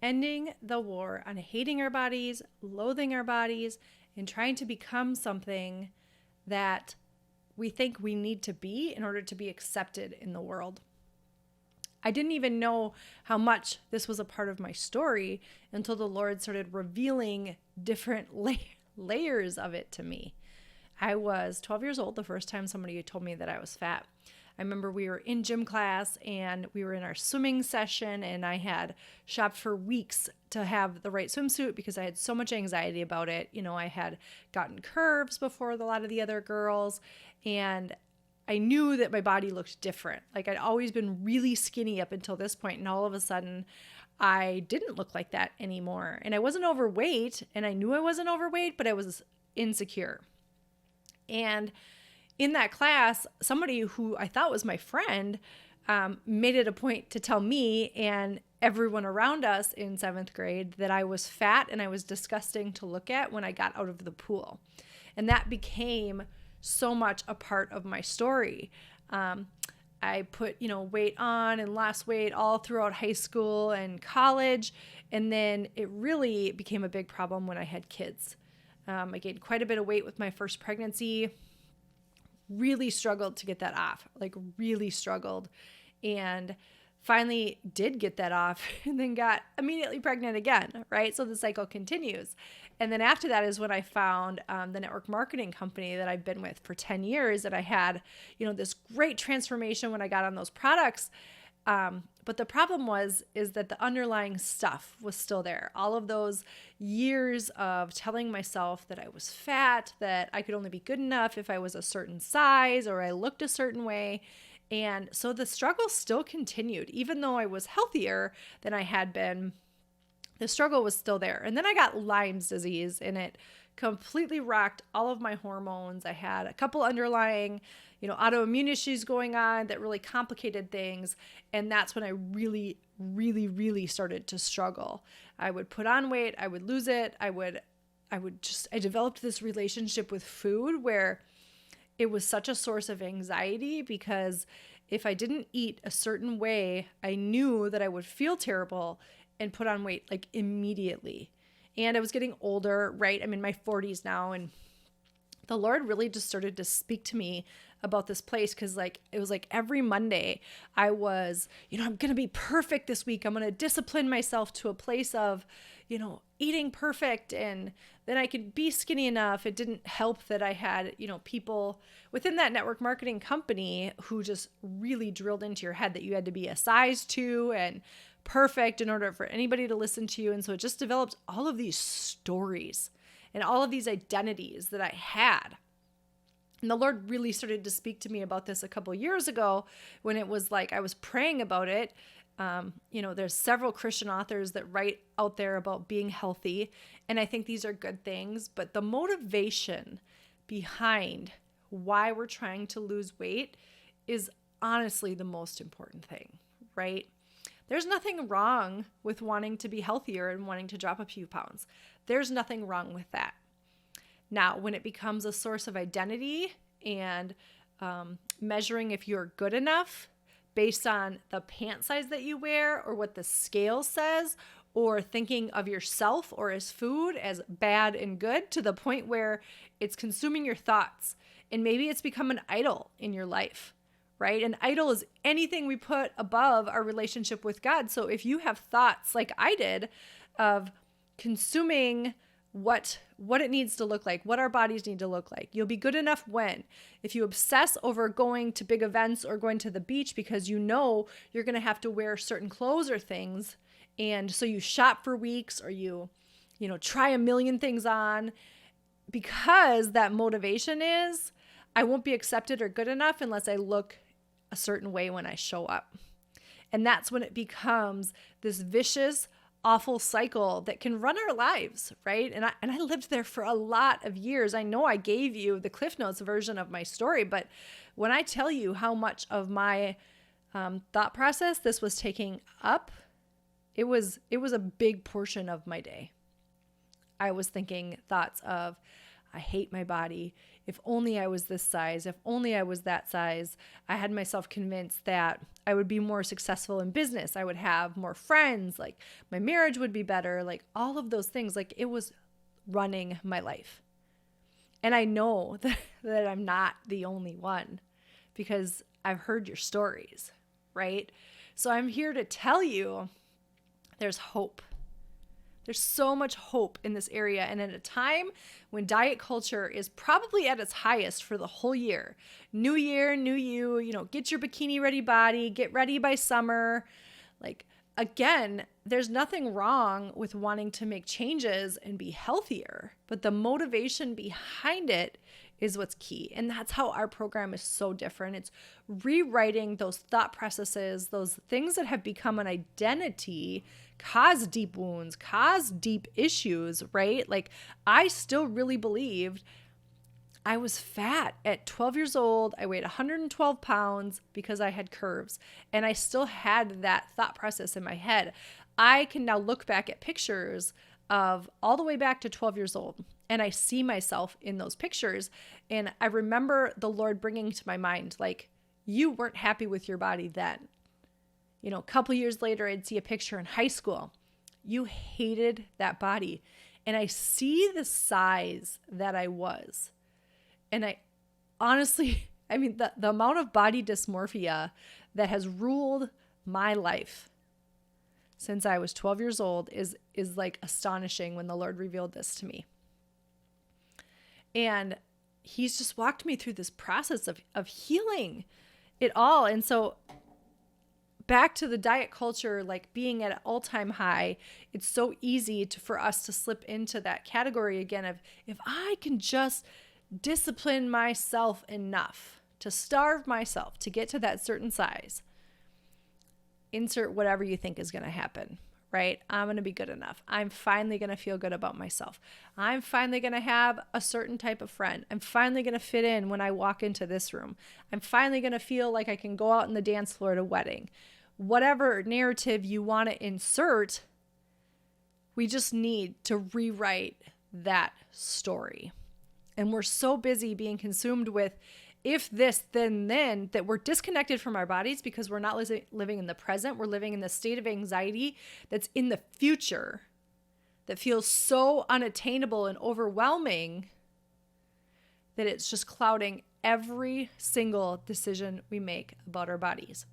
ending the war on hating our bodies, loathing our bodies, and trying to become something that we think we need to be in order to be accepted in the world. I didn't even know how much this was a part of my story until the Lord started revealing different layers of it to me. I was 12 years old the first time somebody told me that I was fat. I remember we were in gym class and we were in our swimming session, and I had shopped for weeks to have the right swimsuit because I had so much anxiety about it. You know, I had gotten curves before a lot of the other girls, and I knew that my body looked different. Like, I'd always been really skinny up until this point, and all of a sudden I didn't look like that anymore. And I wasn't overweight, and I knew I wasn't overweight, but I was insecure. And in that class, somebody who I thought was my friend made it a point to tell me and everyone around us in 7th grade that I was fat and I was disgusting to look at when I got out of the pool. And that became so much a part of my story. I put, weight on and lost weight all throughout high school and college. And then it really became a big problem when I had kids. I gained quite a bit of weight with my first pregnancy. Really struggled to get that off, really struggled, and finally did get that off and then got immediately pregnant again, right? So the cycle continues. And then after that is when I found the network marketing company that I've been with for 10 years, and I had, this great transformation when I got on those products. But the problem is that the underlying stuff was still there. All of those years of telling myself that I was fat, that I could only be good enough if I was a certain size or I looked a certain way. And so the struggle still continued. Even though I was healthier than I had been, the struggle was still there. And then I got Lyme's disease, and it completely rocked all of my hormones. I had a couple underlying autoimmune issues going on that really complicated things. And that's when I really, really, really started to struggle. I would put on weight, I would lose it. I developed this relationship with food where it was such a source of anxiety, because if I didn't eat a certain way, I knew that I would feel terrible and put on weight immediately. And I was getting older, right? I'm in my 40s now, and the Lord really just started to speak to me about this place, because it was every Monday I was, I'm going to be perfect this week. I'm going to discipline myself to a place of, eating perfect, and then I could be skinny enough. It didn't help that I had, people within that network marketing company who just really drilled into your head that you had to be a size 2 and perfect in order for anybody to listen to you. And so it just developed all of these stories and all of these identities that I had. And the Lord really started to speak to me about this a couple years ago, when it was I was praying about it. There's several Christian authors that write out there about being healthy, and I think these are good things, but the motivation behind why we're trying to lose weight is honestly the most important thing, right? There's nothing wrong with wanting to be healthier and wanting to drop a few pounds. There's nothing wrong with that. Now, when it becomes a source of identity and measuring if you're good enough based on the pant size that you wear or what the scale says, or thinking of yourself or as food as bad and good to the point where it's consuming your thoughts, and maybe it's become an idol in your life, right? An idol is anything we put above our relationship with God. So if you have thoughts like I did of consuming what it needs to look like, what our bodies need to look like. You'll be good enough when, if you obsess over going to big events or going to the beach because you're going to have to wear certain clothes or things, and so you shop for weeks, or you try a million things on, because that motivation is, I won't be accepted or good enough unless I look a certain way when I show up. And that's when it becomes this vicious, awful cycle that can run our lives, right? And I lived there for a lot of years. I know I gave you the Cliff Notes version of my story, but when I tell you how much of my thought process this was taking up, it was a big portion of my day. I was thinking thoughts of, I hate my body. If only I was this size. If only I was that size. I had myself convinced that I would be more successful in business. I would have more friends. Like my marriage would be better. Like all of those things. Like it was running my life. And I know that I'm not the only one because I've heard your stories, right? So I'm here to tell you there's hope. There's so much hope in this area. And at a time when diet culture is probably at its highest for the whole year, new year, new you, get your bikini ready body, get ready by summer. Like, again, there's nothing wrong with wanting to make changes and be healthier, but the motivation behind it is what's key. And that's how our program is so different. It's rewriting those thought processes, those things that have become an identity, cause deep wounds, cause deep issues, right? Like I still really believed I was fat at 12 years old. I weighed 112 pounds because I had curves, and I still had that thought process in my head. I can now look back at pictures of all the way back to 12 years old, and I see myself in those pictures. And I remember the Lord bringing to my mind, like, you weren't happy with your body then. A couple years later, I'd see a picture in high school. You hated that body. And I see the size that I was. And I honestly, the amount of body dysmorphia that has ruled my life since I was 12 years old is like astonishing when the Lord revealed this to me. And he's just walked me through this process of healing it all. And so back to the diet culture, like being at an all-time high, it's so easy for us to slip into that category again of, if I can just discipline myself enough to starve myself to get to that certain size, insert whatever you think is going to happen, right? I'm going to be good enough. I'm finally going to feel good about myself. I'm finally going to have a certain type of friend. I'm finally going to fit in when I walk into this room. I'm finally going to feel like I can go out on the dance floor at a wedding. Whatever narrative you want to insert, we just need to rewrite that story. And we're so busy being consumed with if this, then, that we're disconnected from our bodies because we're not living in the present. We're living in the state of anxiety that's in the future that feels so unattainable and overwhelming that it's just clouding every single decision we make about our bodies.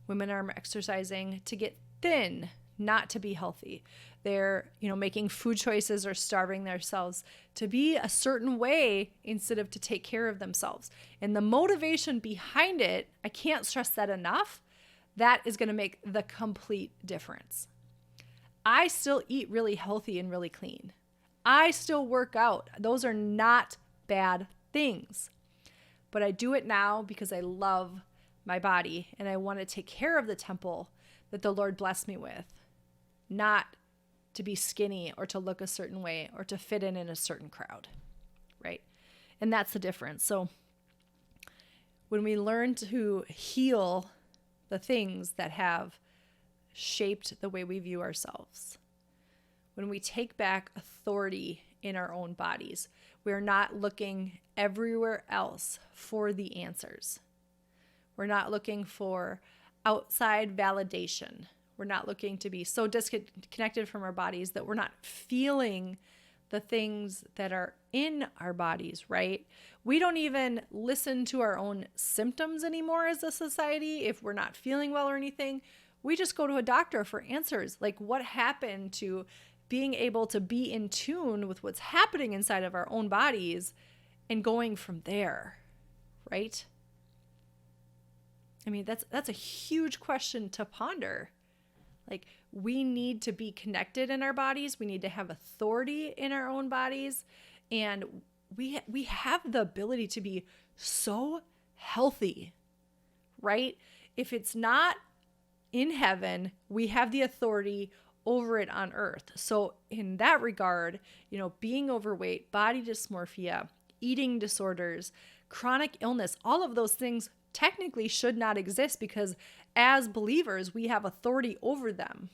Women are exercising to get thin, not to be healthy. They're, making food choices or starving themselves to be a certain way instead of to take care of themselves. And the motivation behind it, I can't stress that enough. That is going to make the complete difference. I still eat really healthy and really clean. I still work out. Those are not bad things. But I do it now because I love my body and I want to take care of the temple that the Lord blessed me with, not to be skinny or to look a certain way or to fit in a certain crowd, right? And that's the difference. So when we learn to heal the things that have shaped the way we view ourselves, when we take back authority in our own bodies, we're not looking everywhere else for the answers. We're not looking for outside validation. We're not looking to be so disconnected from our bodies that we're not feeling the things that are in our bodies, right? We don't even listen to our own symptoms anymore as a society. If we're not feeling well or anything, we just go to a doctor for answers. Like, what happened to being able to be in tune with what's happening inside of our own bodies and going from there, right? That's a huge question to ponder. Like, we need to be connected in our bodies. We need to have authority in our own bodies. And we have the ability to be so healthy, right? If it's not in heaven, we have the authority over it on earth. So in that regard, being overweight, body dysmorphia, eating disorders, chronic illness, all of those things technically should not exist because as believers, we have authority over them.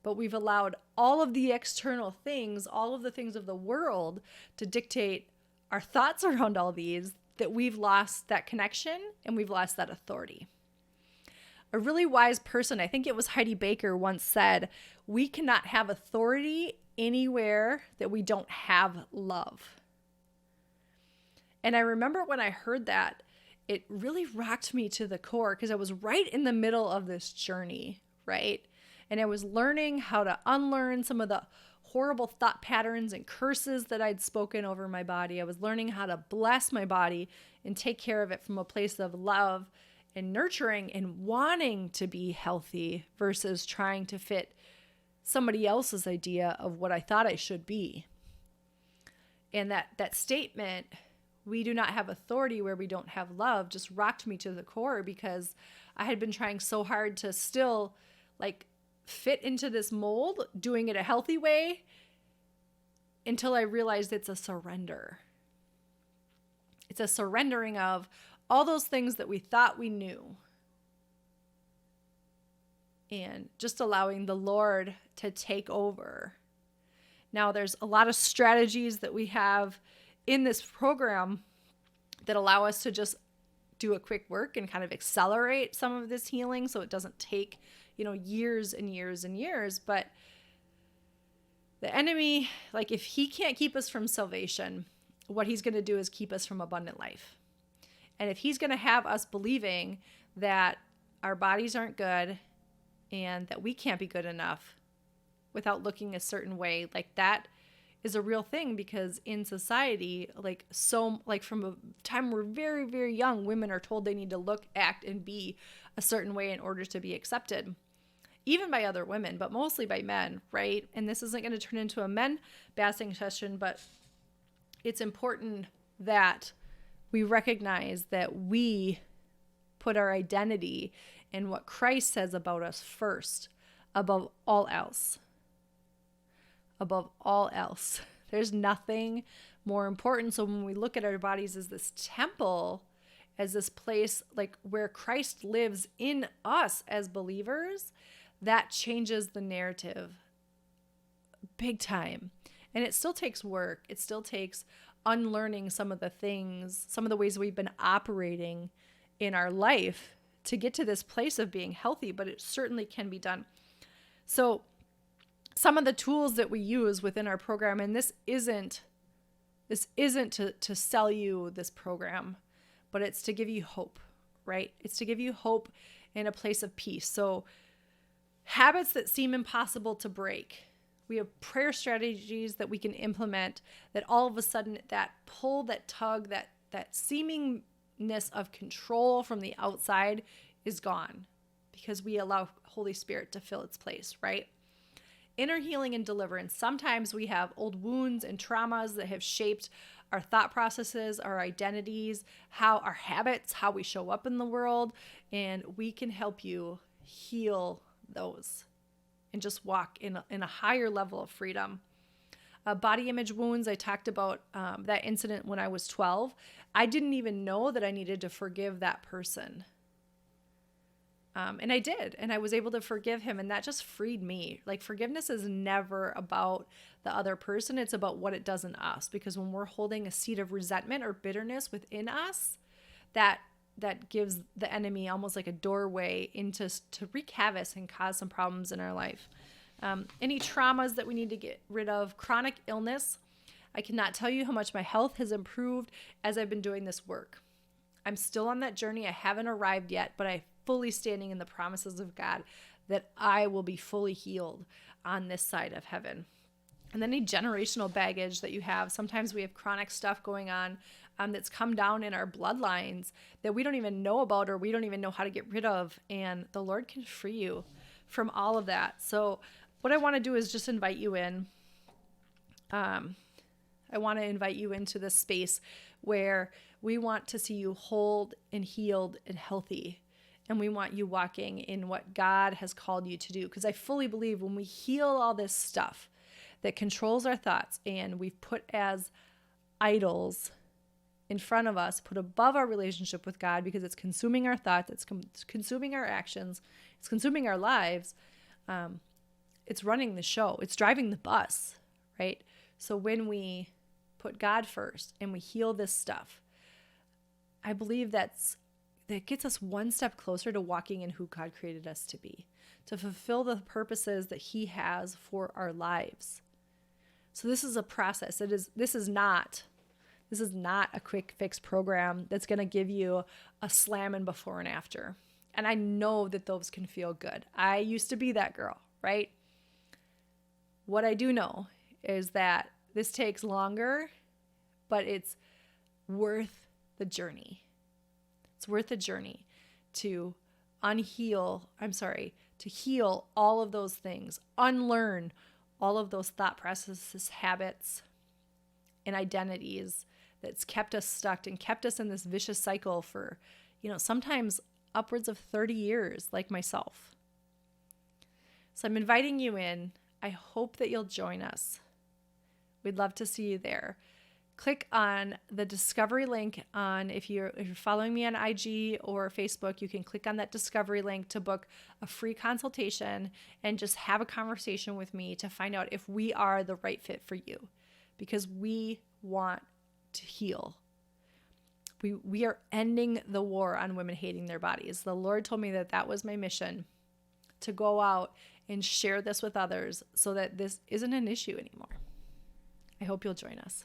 But we've allowed all of the external things, all of the things of the world to dictate our thoughts around all these, that we've lost that connection and we've lost that authority. A really wise person, I think it was Heidi Baker, once said, we cannot have authority anywhere that we don't have love. And I remember when I heard that, it really rocked me to the core, because I was right in the middle of this journey, right? And I was learning how to unlearn some of the horrible thought patterns and curses that I'd spoken over my body. I was learning how to bless my body and take care of it from a place of love and nurturing and wanting to be healthy versus trying to fit somebody else's idea of what I thought I should be. And that statement, we do not have authority where we don't have love, just rocked me to the core, because I had been trying so hard to still fit into this mold, doing it a healthy way, until I realized it's a surrender. It's a surrendering of all those things that we thought we knew, and just allowing the Lord to take over. Now, there's a lot of strategies that we have in this program that allow us to just do a quick work and kind of accelerate some of this healing, so it doesn't take, years and years and years. But the enemy, if he can't keep us from salvation, what he's going to do is keep us from abundant life. And if he's going to have us believing that our bodies aren't good and that we can't be good enough without looking a certain way, that is a real thing, because in society, from a time we're very, very young, women are told they need to look, act, and be a certain way in order to be accepted, even by other women, but mostly by men, right? And this isn't going to turn into a men bashing session, but it's important that we recognize that we put our identity in what Christ says about us first, above all else. Above all else. There's nothing more important. So when we look at our bodies as this temple, as this place where Christ lives in us as believers, that changes the narrative big time. And it still takes work. It still takes unlearning some of the things, some of the ways we've been operating in our life to get to this place of being healthy, but it certainly can be done. So some of the tools that we use within our program, and this isn't to sell you this program, but it's to give you hope, right? It's to give you hope in a place of peace. So habits that seem impossible to break. We have prayer strategies that we can implement that all of a sudden that pull, that tug, that seemingness of control from the outside is gone, because we allow Holy Spirit to fill its place, right? Inner healing and deliverance. Sometimes we have old wounds and traumas that have shaped our thought processes, our identities, our habits, how we show up in the world, and we can help you heal those and just walk in a higher level of freedom. Body image wounds, I talked about that incident when I was 12. I didn't even know that I needed to forgive that person. And I did, and I was able to forgive him, and that just freed me. Forgiveness is never about the other person. It's about what it does in us, because when we're holding a seed of resentment or bitterness within us, that gives the enemy almost like a doorway to wreak havoc and cause some problems in our life. Any traumas that we need to get rid of, chronic illness. I cannot tell you how much my health has improved as I've been doing this work. I'm still on that journey. I haven't arrived yet, but I'm fully standing in the promises of God that I will be fully healed on this side of heaven. And then any generational baggage that you have. Sometimes we have chronic stuff going on that's come down in our bloodlines that we don't even know about, or we don't even know how to get rid of. And the Lord can free you from all of that. So what I want to do is just invite you in. I want to invite you into this space where we want to see you whole and healed and healthy. And we want you walking in what God has called you to do. Because I fully believe when we heal all this stuff that controls our thoughts and we've put as idols in front of us, put above our relationship with God, because it's consuming our thoughts, it's consuming our actions, it's consuming our lives, it's running the show. It's driving the bus, right? So when we put God first and we heal this stuff, I believe that gets us one step closer to walking in who God created us to be, to fulfill the purposes that he has for our lives. So this is a process. This is not a quick fix program that's going to give you a slamming before and after. And I know that those can feel good. I used to be that girl, right? What I do know is that this takes longer, but it's worth the journey. It's worth the journey to heal all of those things, unlearn all of those thought processes, habits, and identities that's kept us stuck and kept us in this vicious cycle for, sometimes upwards of 30 years, like myself. So I'm inviting you in. I hope that you'll join us. We'd love to see you there. Click on the discovery link if you're following me on IG or Facebook, you can click on that discovery link to book a free consultation and just have a conversation with me to find out if we are the right fit for you, because we want to heal. We are ending the war on women hating their bodies. The Lord told me that was my mission, to go out and share this with others so that this isn't an issue anymore. I hope you'll join us.